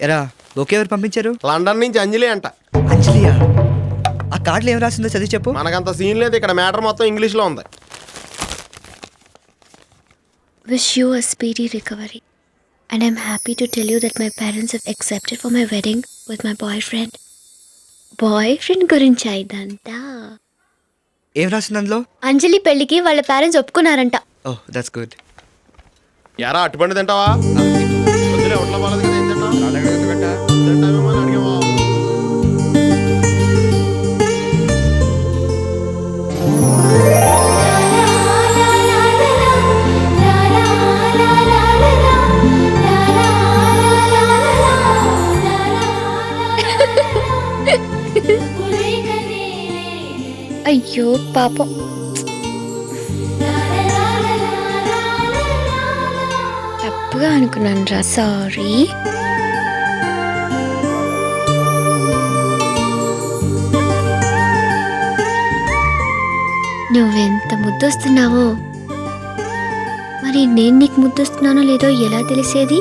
ఎరా ఓకే ఎవరు పంపించారు? లండన్ నుంచి అంజలి అంట. అంజలియా? ఆ కార్డులో ఏం రాసిందో చదివి చెప్పు. మనకంత సీన్ లేదు, ఇక్కడ మ్యాటర్ మొత్తం ఇంగ్లీష్లో ఉంది. Wish you a speedy recovery. And I'm happy to tell you that my parents have accepted for my wedding with my boyfriend. Boyfriend గురించి ఇదంతా. ఏం రాసింది అందులో? అంజలి పెళ్లికి వాళ్ళ పేరెంట్స్ ఒప్పుకున్నారంట. Oh that's good. ఎరా అట్టుపండి తింటావా? వద్దులే, ఒంట్లో బాగాలేదు కదా, ఏం తింటావు? తింటావేమో అని అడిగావా? అయ్యో పాపం. తప్పుగా అనుకున్నాను రా, సారీ. నువ్వెంత ముద్దొస్తున్నావో మరి నేను నీకు ముద్దొస్తున్నానో లేదో ఎలా తెలిసేది?